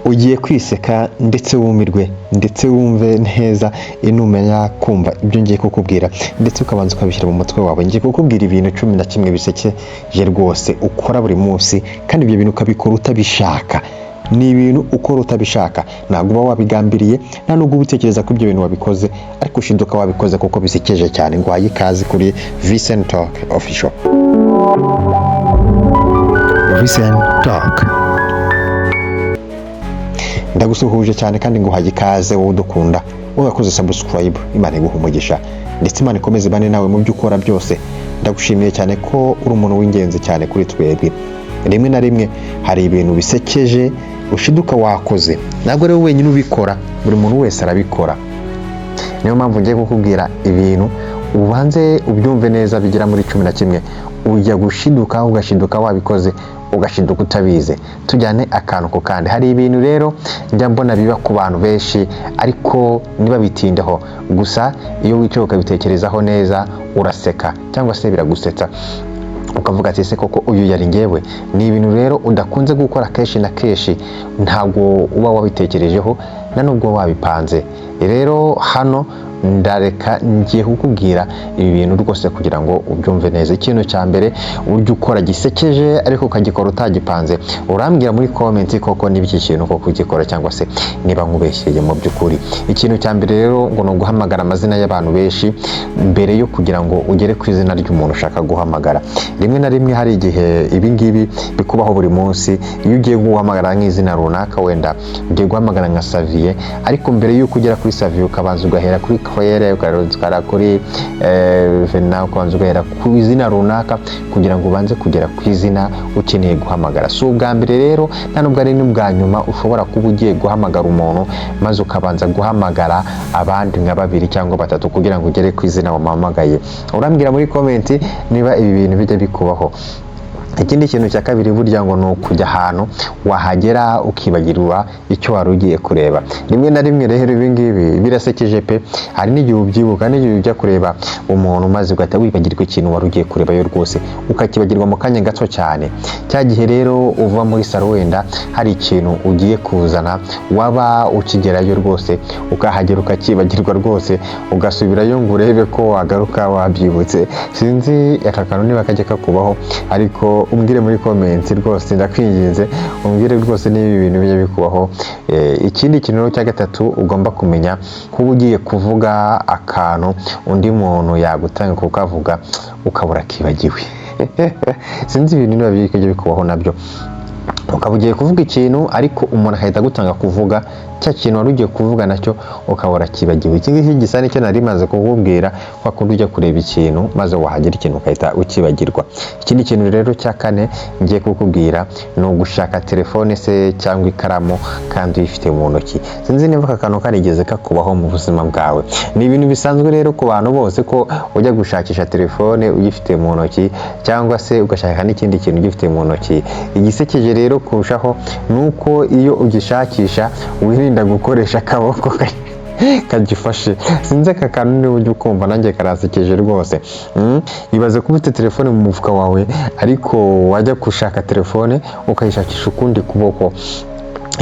ugiye kwiseka ndetse wumirwe ndetse wumve neza inumenya kumva ibyo ngiye kukubwira ndetse ukabanza ukabishyira mu mutwe wawe. Ngiye kukubwira ibintu 11 bisekeje rwose ukora buri munsi, kandi ibyo bintu ukabikora utabishaka. Ni ibintu ukora utabishaka, ntabwo uba wabigambiriye, nta nubwo utekereza ko ibyo bintu wabikoze, ariko ushinduka wabikoze kuko bisekeje cyane. Ngwaye ikaze kuri Vincent Talk Official. Vincent Talk. Ndagusuhuje cyane kandi nguhaye ikaze wowe udukunda, ugakoze subscribe. Imana iguha umugisha ndetse Imana ikomeze bane nawe mu byo ukora byose. Ndagushimiye cyane ko uri umuntu w'ingenzi cyane kuri twebwe. Rimwe na rimwe hari ibintu bisekeje ushiduka wakoze, ntabwo rero wenyine ubikora, buri muntu wese arabikora. Niyo mpamvu ngiye kukubwira ibintu ubanze ubyumve neza bigera muri 11. Ujya gushiduka ugashiduka wabikoze, ugashiduka utabize. Tujyane akantu ko kandi. Hari ibintu rero njya mbona biba ku bantu benshi, ariko niba bitindeho gusa iyo wicaye ukabitekerezaho neza uraseka cyangwa se biragusetsa, ukavuga ati ese koko uyu yari ngewe. Ni ibintu rero udakunze gukora kenshi na kenshi, ntabwo uba wabitekerejeho na nubwo wabipanze. Rero hano ndareka ngiye kukubwira ibi bintu rwose kugira ngo ubyumve neza. Ikintu cya mbere, uryo ukora gisekeje ariko ukagikora utagipanze. Urambwira muri comment koko niba iki kintu koko ugikora cyangwa se niba nkubeshyeye mu by'ukuri. Ikintu cya mbere rero ngo no guhamagara amazina y'abantu benshi mbere yo kugira ngo ugere ku izina ry'umuntu ushaka guhamagara. Rimwe na rimwe hari igihe ibi ngibi bikubaho buri munsi. Iyo ugiye guhamagara nk'izina runaka, wenda ugiye guhamagara nka Xavier, ariko mbere y'uko ugera kuri Xavier ukabanza ugahera kuri Kwere, ukaruzikara kuri Vena, ukabanza ugahera ku izina runaka kugira ngo ubanze kugera ku izina ukeneye guhamagara. So ubwa mbere rero nta nubwo ari n'ubwa nyuma ushobora kuba ugiye guhamagara umuntu maze ukabanza guhamagara abandi nka 2 cyangwa 3 kugira ngo ugere ku izina wamuhamagaye. Urambwira muri comment niba ibi bintu bijya bikubaho. Ikindi kintu cya kabiri burya ngo ni ukujya ahantu wahagera ukibagirwa icyo wari ugiye kureba. Rimwe na rimwe rero ibi ngibi birasekeje pe. Hari n'igihe ubyibuka, n'igihe ujya kureba umuntu maze ugahita wibagirwa ikintu wari ugiye kureba yo rwose, ukakibagirwa mu kanya gato cyane. Cya gihe rero uva muri salo, wenda hari ikintu ugiye kuzana, waba ukigerayo rwose ukahagera ukakibagirwa rwose, ugasubirayo ngo urebe ko wagaruka wabyibutse. Sinzi aka kantu niba kajya kakubaho, ariko umbwire muri comment rwose, ndakwinginze umbwire rwose niba ibintu bijya bikubaho. Ikindi kintu cya gatatu ugomba kumenya, kuba ugiye kuvuga akantu undi muntu yagutanga kukavuga ukabura kibagiwe. Sinzi ibintu niba bijya bikubaho nabyo. Ukaba ugiye kuvuga ikintu ariko umuntu ahita gutanga kuvuga cya kintu wari ugiye kuvuga nacyo ukabura kibagiwe. Iki ngiki gisa n'icyo nari maze kukubwira, kwa kundi ujya kureba ikintu maze wahagera ikintu ukahita ukibagirwa. Ikindi kintu rero cya kane ngiye kukubwira ni ugushaka telefone se cyangwa ikaramu kandi uyifite mu ntoki. Sinzi niba aka kantu karigeze kakubaho mu buzima bwawe. Ni ibintu bisanzwe rero ku bantu bose ko ujya gushakisha telefone uyifite mu ntoki cyangwa se ugashaka n'ikindi kintu ugifite mu ntoki. Igisekeje rero kurushaho nuko iyo ugishakisha wirinda gukoresha akaboko kagifashe. Sinzi aka kantu niba ujya ukumva nanjye karasekeje rwose. Ibaze kuba ufite telefone mu mufuka wawe ariko wajya gushaka telefone ukayishakisha ukundi kuboko,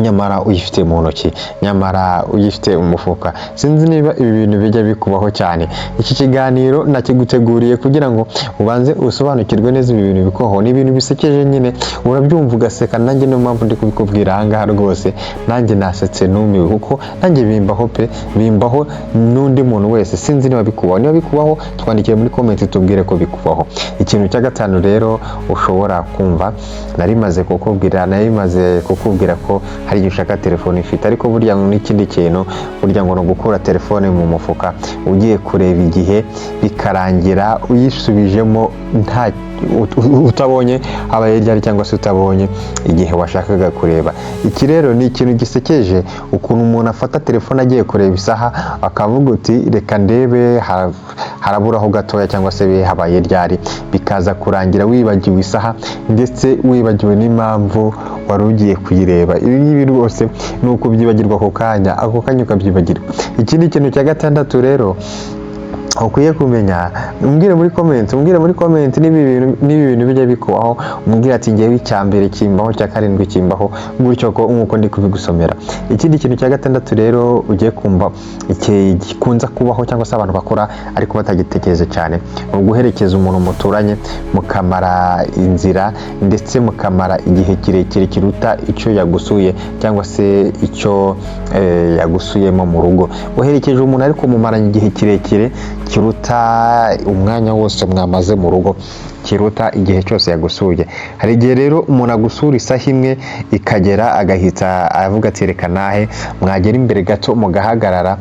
nyamara uyifite mu ntoki, nyamara uyifite mu mufuka. Sinzi niba ibi bintu bijya bikubaho cyane. Iki kiganiro nakiguteguriye kugira ngo ubanze usobanukirwe neza ibi bintu bikubaho. Ni ibintu bisekeje nyine, urabyumva ugaseka. Nanjye niyo mpamvu ndi kubikubwira aha ngaha rwose. Nanjye nasetse numiwe kuko nanjye bimbaho pe, bimbaho n'undi muntu wese. Sinzi niba bikubaho. Niba bikubaho twandikire muri comment tubwire ko bikubaho. Ikintu cya gatanu rero ushobora kumva, nari maze kukubwira ko hari igihe ushaka telefone ifite, ariko burya n'ikindi kintu, burya ngo no gukura telefone mu mufuka ugiye kureba igihe bikarangira uyisubijemo nta utabonye habaye ryari cyangwa se utabonye igihe washakaga kureba. Iki rero ni ikintu gisekeje, ukuntu umuntu afata telefone agiye kureba isaha akavuga uti reka ndebe haraburaho gatoya cyangwa se habaye ryari, bikaza kurangira wibagiwe isaha ndetse wibagiwe n'impamvu wari ugiye kuyireba. Ibi ngibi rwose ni uko byibagirwa ako kanya ukabyibagirwa. Ikindi kintu cya gatandatu rero ukwiye kumenya. Umbwire muri comment nibi bintu bijya bikubaho, umbwire ati ngewe icyambere kimbaho, cya karindwi kimbaho, gutyo ko nkuko ndi kubigusomera. Ikindi kintu cya gatandatu rero ugiye kumva iki gikunza kubaho cyangwa se abantu bakora ariko batagitekereza cyane, uguherekeza umuntu muturanye mukamara inzira ndetse mukamara igihe kirekire kiruta icyo yagusuye cyangwa se icyo yagusuyemo mu rugo. Uherekeje umuntu ariko mumaranye igihe kirekire kiruta umwanya wose mwamaze mu rugo, kiruta igihe cyose yagusuye. Hari igihe rero umuntu agusura isaha imwe ikagera agahita avuga ati reka nahe, mwagera imbere gato mugahagarara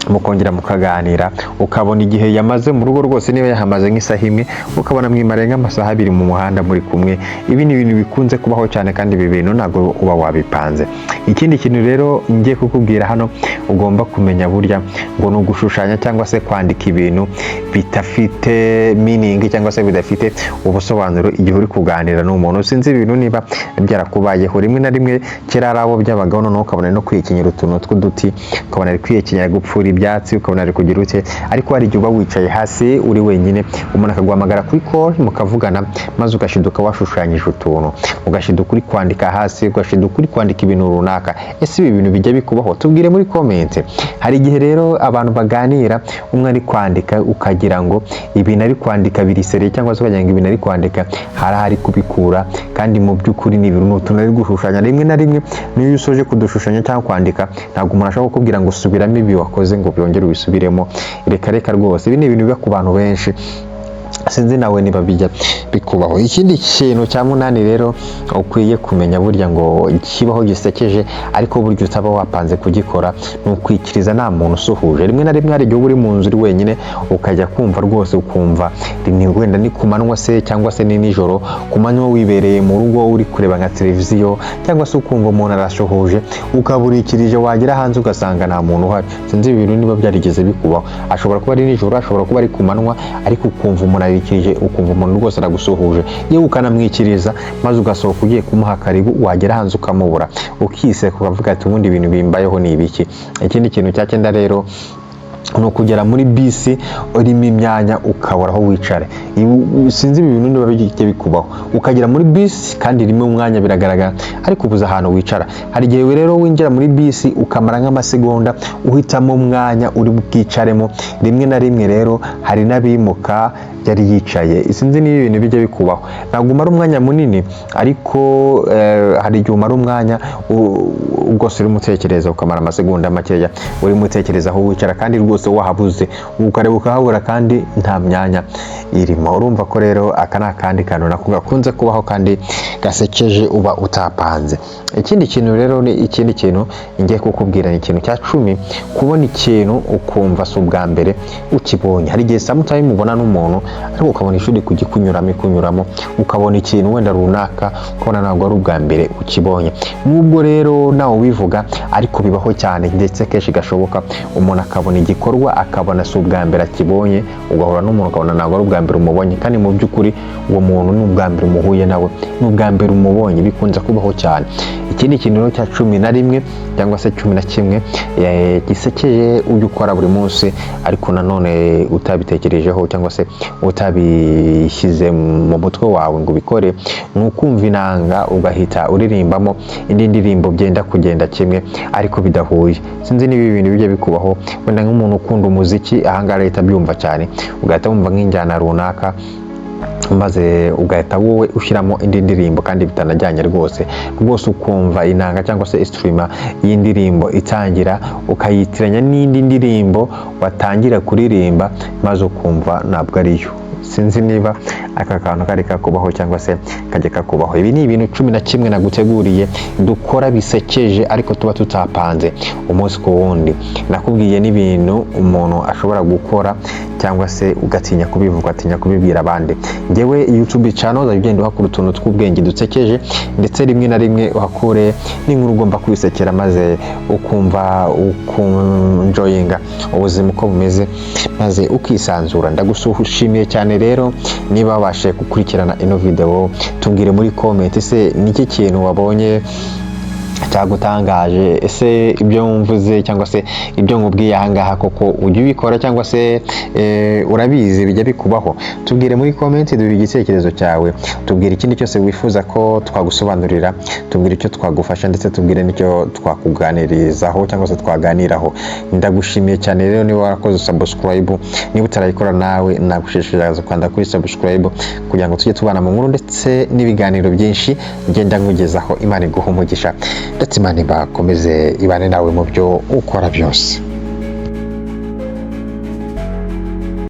mukongera mukaganira, ukabona igihe yamaze mu rugo rwose niba yahamaze nk'isaha imwe, ukabona mwimare nk'amasaha abiri mu muhanda muri kumwe. Ibi ni ibintu bikunze kubaho cyane kandi ibi bintu ntabwo uba wabipanze. Ikindi kintu rero ngiye kukubwira hano ugomba kumenya burya ngo ni ugushushanya cyangwa se kwandika ibintu bidafite meaning cyangwa se bidafite ubusobanuro igihe uri kuganira n'umuntu. Sinzi ibintu niba byarakubayeho rimwe na rimwe, kera ari abo byabagaho noneho ukabona no kwiyekenyera utuntu tw'uduti, ukabona ari kwiyekenyera gupfura ibyatsi, ukabona ari kugira ute. Ariko hari igihe uba wicaye hasi uri wenyine, umuntu akaguhamagara kuri call mukavugana, maze ugashiduka washushanyije utuntu, ugashiduka uri kwandika hasi, ugashiduka uri kwandika ibintu runaka. Ese ibi bintu bijya bikubaho? Tubwire muri comment. Hari igihe rero abantu baganira, umwe ari kwandika ukagira ngo ibintu ari kwandika birisereye cyangwa se ukagira ngo ibintu ari kwandika hari kubikura, kandi mu by'ukuri ni ibintu utuntu ari gushushanya. Rimwe na rimwe niyo usoje kudushushanya cyangwa kwandika, ntabwo umuntu ashobora kukubwira ngo subiramo ibi wakoze ngo byongere ubisubiremo. Reka rwose, ibi ni ibintu biba ku bantu benshi, sinzi nawe niba bijya bikubaho. Ikindi kintu cya munani rero ukwiye kumenya burya ngo kibaho gisekeje ariko burya utaba wapanze kugikora, ni ukwikiriza nta muntu usuhuje. Rimwe na rimwe hari igihe uri mu nzu uri wenyine ukajya kumva rwose, ukumva ni wenda ni ku manywa se cyangwa se ni nijoro, ku manywa wibereye mu rugo uri kureba nka televiziyo, cyangwa se ukumva umuntu arashuhuje ukaburikirije, wagera hanze ugasanga nta muntu uhari. Sinzi ibintu niba byarigeze bikubaho. Ashobora kuba ari nijoro, ashobora kuba ari ku manywa, ariko ukumva umuntu arikirije, ukumva umuntu rwose aragusuhuje, yewe ukanamwikiriza, maze ugasohoka ugiye kumuha karibu, wagera hanze ukamubura, ukiseka ukavuga ati ubundi ibintu bimbayeho ni ibiki. Ikindi kintu cya cyenda rero ni ukugera muri bisi urimo imyanya ukabura aho wicara. Sinzi ibi bintu niba bijya bikubaho, ukagera muri bisi kandi irimo umwanya biragaragara, ariko ubuze ahantu wicara. Hari igihe rero winjira muri bisi ukamara nk'amasegonda uhitamo umwanya uri bwicaremo. Rimwe na rimwe rero hari n'abimuka yari yicaye. Sinzi niba ibintu bijya bikubaho. Ntabwo umara umwanya munini, ariko hari igihe umara umwanya rwose uri mutekereza, ukamara amasegonda makeya uri mutekereza aho wicara, kandi rwose wahabuze, ukareba ukahabura kandi nta myanya irimo. Urumva ko rero aka ni akandi kantu nako gakunze kubaho kandi gasekeje uba utapanze. Ikindi kintu rero ni ikindi kintu ngiye kukubwira, ni ikintu cya 10, kubona ikintu ukumva si ubwa mbere ukibonye. Hari igihe sometimes ubona n'umuntu ariko ukabona ishuri kunyuramo, ukabona ikintu wenda runaka ukabona ntabwo ari ubwa mbere ukibonye. Nubwo rero nawe wivuga, ariko bibaho cyane ndetse kenshi gashoboka, umuntu akabona igikorwa akabona si ubwa mbere akibonye, ugahura n'umuntu ukabona ntabwo ari ubwa mbere umubonye, kandi mu by'ukuri uwo muntu ni ubwa mbere umuhuye nawe, ni ubwa mbere umubonye. Bikunze kubaho cyane. Ikindi kintu cya 11 cyangwa se 11 gisekeje ujya ukora buri munsi, ariko nanone utabitekerejeho cyangwa se utabishyize mu mutwe wawe ngo ubikore, ni ukumva inanga ugahita uririmbamo indi ndirimbo byenda kugenda kimwe ariko bidahuye. Sinzi niba ibintu bijya bikubaho, wenda nk'umuntu ukunda umuziki ahangaha ahita byumva cyane, ugahita wumva nk'injyana runaka, maze ugahita wowe ushyiramo indi ndirimbo kandi bitanajyanye rwose, ukumva inanga cyangwa se instrument y'indirimbo itangira ukayitiranya n'indi ndirimbo watangira kuririmba, maze ukumva ntabwo ariyo. Sinzi niba aka kantu kari kakubaho cyangwa se kajya kakubaho. Ibi ni ibintu 11 naguteguriye dukora bisekeje ariko tuba tutapanze umunsi ku wundi. Nakubwiye n'ibintu umuntu ashobora gukora cyangwa se ugatinya kubivuga, atinya kubibwira abandi. Ngewe YouTube channel uzagenda uhakura utuntu tw'ubwenge dusekeje, ndetse rimwe na rimwe uhakure n'inkuru ugomba kwisekera, maze ukumva ukunjoyinga ubuzima uko bumeze, maze ukisanzura. Ndagusuhushimiye cyane rero niba wabashe gukurikirana ino video. Tubwire muri comment se niki kintu wabonye cyagutangaje, ese ibyo mvuze cyangwa se ibyo nkubwiye ahangaha koko ujya ubikora cyangwa se urabizi bijya bikubaho? Tubwire muri comment, duhe igitekerezo cyawe, tubwire ikindi cyose wifuza ko twagusobanurira, tubwire icyo twagufasha ndetse tubwire n'icyo twakuganirizaho cyangwa se twaganiraho. Ndagushimiye cyane rero niba warakoze subscribe, niba utarayikora nawe nagushishikariza kwanda kuri subscribe kugira ngo tujye tubana mu nkuru ndetse n'ibiganiro byinshi ngenda nkugezaho. Imana iguhe umugisha ndetse Imana ibakomeze ibane nawe mu byo ukora byose.